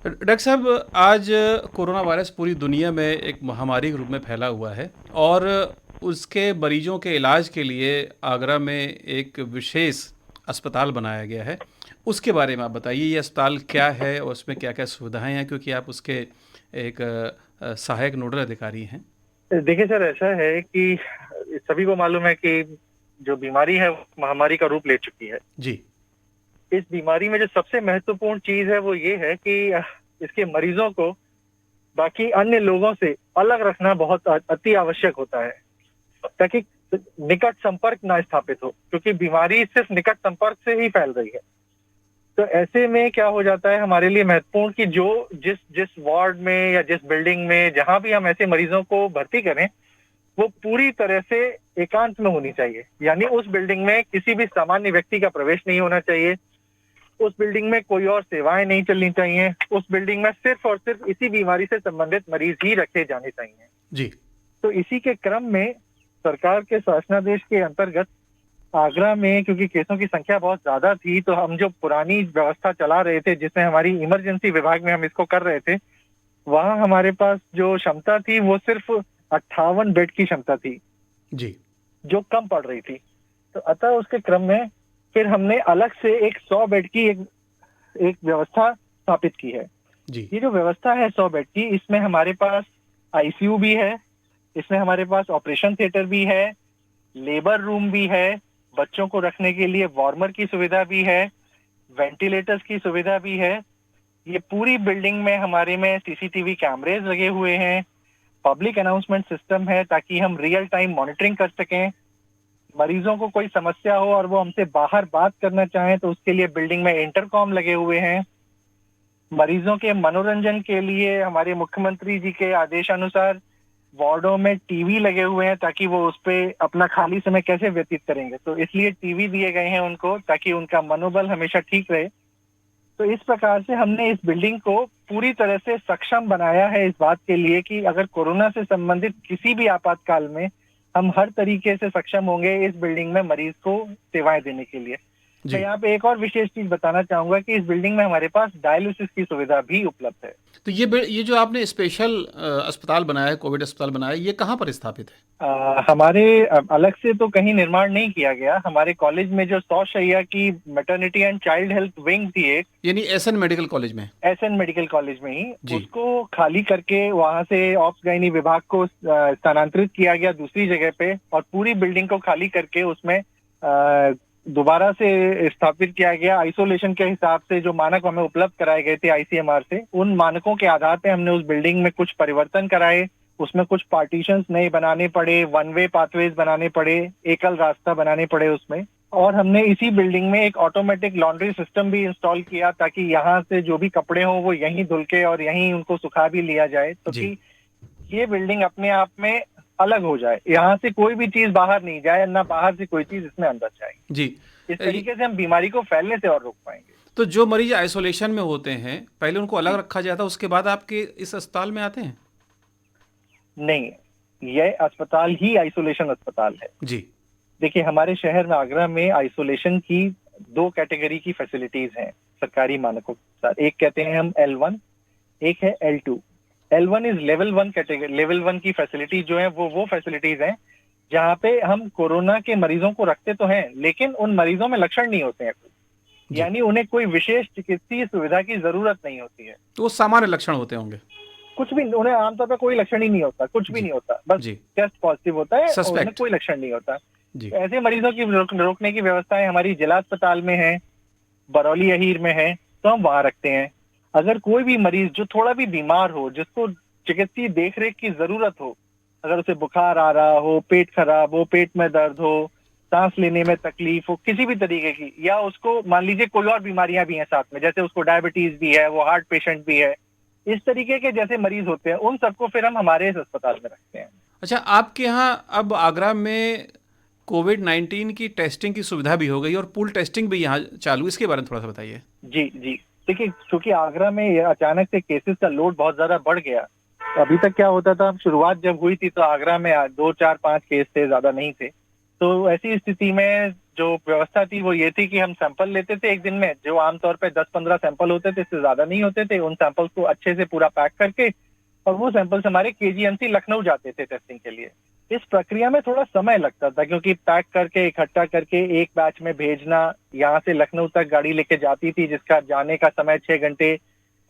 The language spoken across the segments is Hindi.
डॉक्टर साहब, आज कोरोना वायरस पूरी दुनिया में एक महामारी के रूप में फैला हुआ है और उसके मरीजों के इलाज के लिए आगरा में एक विशेष अस्पताल बनाया गया है। उसके बारे में आप बताइए, ये अस्पताल क्या है और उसमें क्या-क्या सुविधाएं हैं, क्योंकि आप उसके एक सहायक नोडल अधिकारी हैं। देखिए सर, ऐसा है कि सभी को मालूम है कि जो बीमारी है वो महामारी का रूप ले चुकी है। जी। इस बीमारी में जो सबसे महत्वपूर्ण चीज है वो ये है कि इसके मरीजों को बाकी अन्य लोगों से अलग रखना बहुत अति आवश्यक होता है, ताकि निकट संपर्क ना स्थापित हो, क्योंकि बीमारी सिर्फ निकट संपर्क से ही फैल रही है। तो ऐसे में क्या हो जाता है हमारे लिए महत्वपूर्ण कि जो जिस जिस वार्ड में या जिस बिल्डिंग में जहां भी हम ऐसे मरीजों को भर्ती करें, वो पूरी तरह से एकांत में होनी चाहिए। यानी उस बिल्डिंग में किसी भी सामान्य व्यक्ति का प्रवेश नहीं होना चाहिए। उस बिल्डिंग में कोई और सेवाएं नहीं चलनी चाहिए। उस बिल्डिंग में सिर्फ और सिर्फ इसी बीमारी से संबंधित मरीज ही रखे जाने चाहिए। जी। तो इसी के क्रम में सरकार के शासनादेश के अंतर्गत आगरा में, क्योंकि केसों की संख्या बहुत ज्यादा थी, तो हम जो पुरानी व्यवस्था चला रहे थे, जिसमें हमारी इमरजेंसी विभाग में हम इसको कर रहे थे, वहां हमारे पास जो क्षमता थी वो सिर्फ 58 बेड की क्षमता थी, जी। जो कम पड़ रही थी। तो अतः उसके क्रम में फिर हमने अलग से एक 100 बेड की एक व्यवस्था स्थापित की है। जी। ये जो व्यवस्था है 100 बेड की, इसमें हमारे पास आईसीयू भी है, इसमें हमारे पास ऑपरेशन थिएटर भी है, लेबर रूम भी है, बच्चों को रखने के लिए वार्मर की सुविधा भी है, वेंटिलेटर्स की सुविधा भी है। ये पूरी बिल्डिंग में हमारे में सीसीटीवी कैमरेज लगे हुए हैं, पब्लिक अनाउंसमेंट सिस्टम है ताकि हम रियल टाइम मॉनिटरिंग कर सकें। मरीजों को कोई समस्या हो और वो हमसे बाहर बात करना चाहें तो उसके लिए बिल्डिंग में इंटरकॉम लगे हुए हैं। मरीजों के मनोरंजन के लिए हमारे मुख्यमंत्री जी के आदेशानुसार वार्डों में टीवी लगे हुए हैं, ताकि वो उस पे अपना खाली समय कैसे व्यतीत करेंगे, तो इसलिए टीवी दिए गए हैं उनको, ताकि उनका मनोबल हमेशा ठीक रहे। तो इस प्रकार से हमने इस बिल्डिंग को पूरी तरह से सक्षम बनाया है इस बात के लिए कि अगर कोरोना से संबंधित किसी भी आपातकाल में हम हर तरीके से सक्षम होंगे इस बिल्डिंग में मरीज को सेवाएं देने के लिए। मैं जी। यहाँ पे एक और विशेष चीज बताना चाहूंगा कि इस बिल्डिंग में हमारे पास डायलिसिस की सुविधा भी उपलब्ध है। तो ये जो आपने स्पेशल अस्पताल बनाया है, कोविड अस्पताल बनाया है, ये कहाँ पर स्थापित है? हमारे अलग से तो कहीं निर्माण नहीं किया गया। हमारे कॉलेज में जो 100 शैय्या की maternity and child health wing थी एक, यानी एसएन मेडिकल कॉलेज में? एसएन मेडिकल कॉलेज में ही, जी। उसको खाली करके वहां से ऑप्स गायनी विभाग को स्थानांतरित किया गया दूसरी जगह पे, और पूरी बिल्डिंग को खाली करके उसमें दोबारा से स्थापित किया गया। आइसोलेशन के हिसाब से जो मानक हमें उपलब्ध कराए गए थे आईसीएमआर से, उन मानकों के आधार पे हमने उस बिल्डिंग में कुछ परिवर्तन कराए। उसमें कुछ पार्टीशंस नए बनाने पड़े, वन वे पाथवेज बनाने पड़े, एकल रास्ता बनाने पड़े उसमें। और हमने इसी बिल्डिंग में एक ऑटोमेटिक लॉन्ड्री सिस्टम भी इंस्टॉल किया, ताकि यहाँ से जो भी कपड़े हों वो यहीं धुल के और यहीं उनको सुखा भी लिया जाए, तो जी। कि ये बिल्डिंग अपने आप में अलग हो जाए। यहाँ से कोई भी चीज बाहर नहीं जाए, ना बाहर से कोई चीज इसमें अंदर जाए। जी। इस तरीके से हम बीमारी को फैलने से और रोक पाएंगे। तो जो मरीज आइसोलेशन में होते हैं, पहले उनको अलग रखा जाता है, उसके बाद आपके इस अस्पताल में आते हैं? नहीं, यह अस्पताल ही आइसोलेशन अस्पताल है। जी। देखिए, हमारे शहर में आगरा में आइसोलेशन की 2 कैटेगरी की फैसिलिटीज हैं सरकारी मानकों के अनुसार। एक कहते हैं हम L1, एक है L2। L1 is level 1 category. Level 1 की फैसिलिटी जो है वो फैसिलिटीज हैं जहाँ पे हम कोरोना के मरीजों को रखते तो हैं, लेकिन उन मरीजों में लक्षण नहीं होते हैं। जी। यानी उन्हें कोई विशेष चिकित्सीय सुविधा की जरूरत नहीं होती है। तो वो सामान्य लक्षण होते होंगे? कुछ भी, उन्हें आमतौर पर कोई लक्षण ही नहीं होता, कुछ भी जी। नहीं होता, बस जी। टेस्ट पॉजिटिव होता है और उन्हें सस्पेक्ट। कोई लक्षण नहीं होता। जी। ऐसे मरीजों की रोकने की व्यवस्थाएं हमारी जिला अस्पताल में है, बरौली अहीर में है, तो हम वहां रखते हैं। अगर कोई भी मरीज जो थोड़ा भी बीमार हो, जिसको चिकित्सीय देखरेख की जरूरत हो, अगर उसे बुखार आ रहा हो, पेट खराब हो, पेट में दर्द हो, सांस लेने में तकलीफ हो किसी भी तरीके की, या उसको मान लीजिए कोई और बीमारियां भी हैं साथ में, जैसे उसको डायबिटीज भी है, वो हार्ट पेशेंट भी है, इस तरीके के जैसे मरीज होते हैं, उन सबको फिर हम हमारे इस अस्पताल में रखते हैं। अच्छा, आपके यहाँ अब आगरा में कोविड-19 की टेस्टिंग की सुविधा भी हो गई और पूल टेस्टिंग भी यहाँ चालू, इसके बारे में थोड़ा सा बताइए। जी जी। देखिए, क्योंकि आगरा में ये अचानक से केसेस का लोड बहुत ज्यादा बढ़ गया। तो अभी तक क्या होता था, शुरुआत जब हुई थी तो आगरा में 2 4 5 केस थे, ज्यादा नहीं थे। तो ऐसी स्थिति में जो व्यवस्था थी वो ये थी कि हम सैंपल लेते थे एक दिन में, जो आमतौर पे 10-15 सैंपल होते थे, इससे ज्यादा नहीं होते थे। उन सैंपल्स को अच्छे से पूरा पैक करके और वो सैंपल्स हमारे केजीएमसी लखनऊ जाते थे टेस्टिंग के लिए। इस प्रक्रिया में थोड़ा समय लगता था क्योंकि पैक करके इकट्ठा करके एक बैच में भेजना, यहाँ से लखनऊ तक गाड़ी लेके जाती थी जिसका जाने का समय 6 घंटे।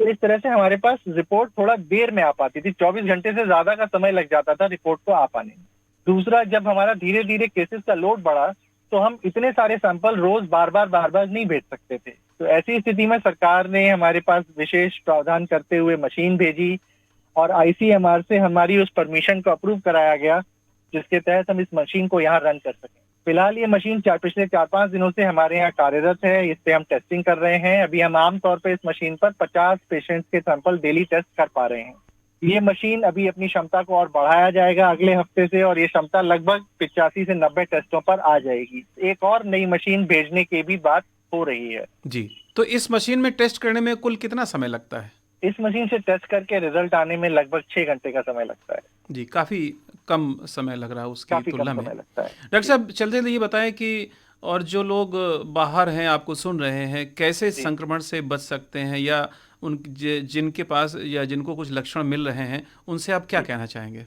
तो इस तरह से हमारे पास रिपोर्ट थोड़ा देर में आ पाती थी, 24 घंटे से ज्यादा का समय लग जाता था रिपोर्ट को आ पाने में। दूसरा, जब हमारा धीरे धीरे केसेस का लोड बढ़ा तो हम इतने सारे सैंपल रोज बार बार नहीं भेज सकते थे। तो ऐसी स्थिति में सरकार ने हमारे पास विशेष प्रावधान करते हुए मशीन भेजी और आईसीएमआर से हमारी उस परमिशन को अप्रूव कराया गया जिसके तहत हम इस मशीन को यहाँ रन कर सकें। फिलहाल ये मशीन पिछले 4-5 दिनों से हमारे यहाँ कार्यरत है, इस पे हम टेस्टिंग कर रहे हैं। अभी हम आमतौर पर इस मशीन पर 50 पेशेंट्स के सैंपल डेली टेस्ट कर पा रहे हैं। ये मशीन अभी अपनी क्षमता को और बढ़ाया जाएगा अगले हफ्ते से और ये क्षमता लगभग 85 से 90 टेस्टों पर आ जाएगी। एक और नई मशीन भेजने की भी बात हो रही है। जी, तो इस मशीन में टेस्ट करने में कुल कितना समय लगता है? इस मशीन से टेस्ट करके रिजल्ट आने में लगभग 6 घंटे का समय लगता है। जी, काफ़ी कम समय लग रहा है उसकी तुलना में। लगता है। डॉक्टर साहब, चलते ये बताएं कि और जो लोग बाहर हैं आपको सुन रहे हैं, कैसे संक्रमण से बच सकते हैं, या जिनके पास या जिनको कुछ लक्षण मिल रहे हैं उनसे आप क्या कहना चाहेंगे?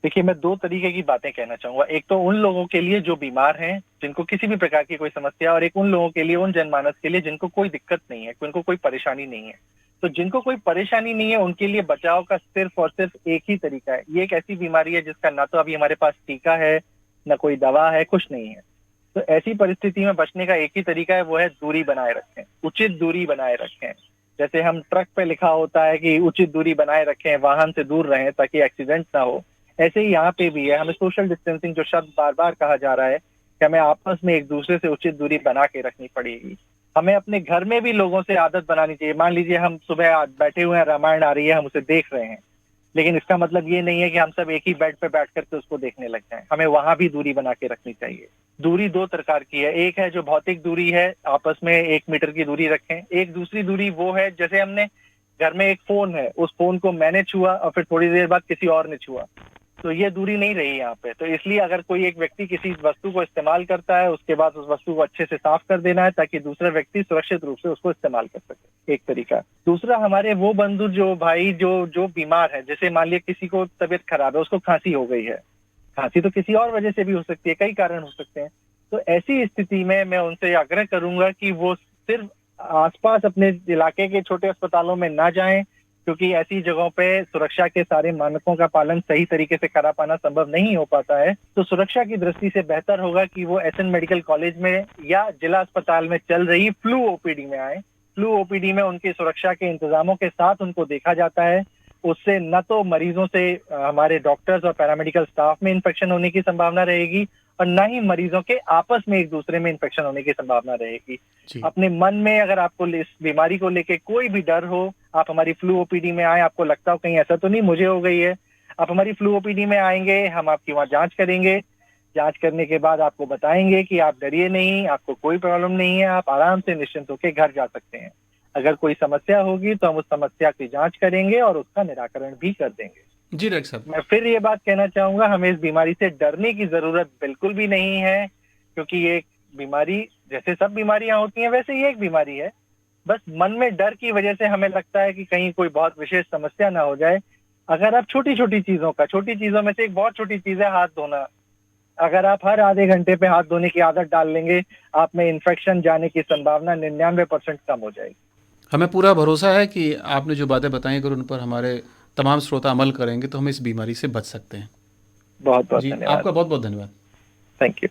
देखिए, मैं 2 तरीके की बातें कहना चाहूंगा। एक तो उन लोगों के लिए जो बीमार हैं, जिनको किसी भी प्रकार की कोई समस्या, और एक उन लोगों के लिए, उन जनमानस के लिए जिनको कोई दिक्कत नहीं है, उनको कोई परेशानी नहीं है। तो जिनको कोई परेशानी नहीं है उनके लिए बचाव का सिर्फ और सिर्फ एक ही तरीका है। ये एक ऐसी बीमारी है जिसका ना तो अभी हमारे पास टीका है, ना कोई दवा है, कुछ नहीं है। तो ऐसी परिस्थिति में बचने का एक ही तरीका है, वो है दूरी बनाए रखें, उचित दूरी बनाए रखें। जैसे हम ट्रक पे लिखा होता है कि उचित दूरी बनाए रखें, वाहन से दूर रहें ताकि एक्सीडेंट ना हो, ऐसे ही यहाँ पे भी है। हमें सोशल डिस्टेंसिंग जो शब्द बार बार कहा जा रहा है कि हमें आपस में एक दूसरे से उचित दूरी बना के रखनी पड़ेगी। हमें अपने घर में भी लोगों से आदत बनानी चाहिए। मान लीजिए हम सुबह बैठे हुए हैं, रामायण आ रही है, हम उसे देख रहे हैं, लेकिन इसका मतलब ये नहीं है कि हम सब एक ही बेड पे बैठ करके उसको देखने लग जाएं। हमें वहां भी दूरी बना के रखनी चाहिए। दूरी 2 प्रकार की है। एक है जो भौतिक दूरी है, आपस में 1 मीटर की दूरी रखें। एक दूसरी दूरी वो है, जैसे हमने घर में एक फोन है, उस फोन को मैंने छुआ और फिर थोड़ी देर बाद किसी और ने छुआ, तो ये दूरी नहीं रही यहाँ पे। तो इसलिए अगर कोई एक व्यक्ति किसी वस्तु को इस्तेमाल करता है, उसके बाद उस वस्तु को अच्छे से साफ कर देना है ताकि दूसरा व्यक्ति सुरक्षित रूप से उसको इस्तेमाल कर सके, एक तरीका। दूसरा, हमारे वो बंधु जो भाई जो बीमार है, जैसे मान लिया किसी को तबीयत खराब है, उसको खांसी हो गई है, खांसी तो किसी और वजह से भी हो सकती है, कई कारण हो सकते हैं। तो ऐसी स्थिति में मैं उनसे आग्रह करूंगा कि वो सिर्फ आसपास अपने इलाके के छोटे अस्पतालों में ना जाएं, क्योंकि ऐसी जगहों पे सुरक्षा के सारे मानकों का पालन सही तरीके से करा पाना संभव नहीं हो पाता है। तो सुरक्षा की दृष्टि से बेहतर होगा कि वो एसएन मेडिकल कॉलेज में या जिला अस्पताल में चल रही फ्लू ओपीडी में आए। फ्लू ओपीडी में उनकी सुरक्षा के इंतजामों के साथ उनको देखा जाता है। उससे न तो मरीजों से हमारे डॉक्टर्स और पैरामेडिकल स्टाफ में इन्फेक्शन होने की संभावना रहेगी और न ही मरीजों के आपस में एक दूसरे में इन्फेक्शन होने की संभावना रहेगी। अपने मन में अगर आपको इस बीमारी को लेके कोई भी डर हो, आप हमारी फ्लू ओपीडी में आए, आपको लगता हो कहीं ऐसा तो नहीं मुझे हो गई है, आप हमारी फ्लू ओपीडी में आएंगे, हम आपकी वहाँ जांच करेंगे। जांच करने के बाद आपको बताएंगे कि आप डरिए नहीं, आपको कोई प्रॉब्लम नहीं है, आप आराम से निश्चिंत होकर घर जा सकते हैं। अगर कोई समस्या होगी तो हम उस समस्या की जांच करेंगे और उसका निराकरण भी कर देंगे। जी डॉक्टर साहब, मैं फिर ये बात कहना चाहूंगा, हमें इस बीमारी से डरने की जरूरत बिल्कुल भी नहीं है, क्योंकि ये बीमारी जैसे सब बीमारियां होती हैं वैसे ये एक बीमारी है। बस मन में डर की वजह से हमें लगता है कि कहीं कोई बहुत विशेष समस्या ना हो जाए। अगर आप छोटी चीजों में से एक बहुत छोटी चीज है हाथ धोना, अगर आप हर आधे घंटे पे हाथ धोने की आदत डाल लेंगे, आप में इन्फेक्शन जाने की संभावना 99% कम हो जाएगी। हमें पूरा भरोसा है कि आपने जो बातें बताई अगर उन पर हमारे तमाम श्रोता अमल करेंगे तो हम इस बीमारी से बच सकते हैं। बहुत बहुत जी, धन्यवाद। आपका बहुत बहुत धन्यवाद। Thank you.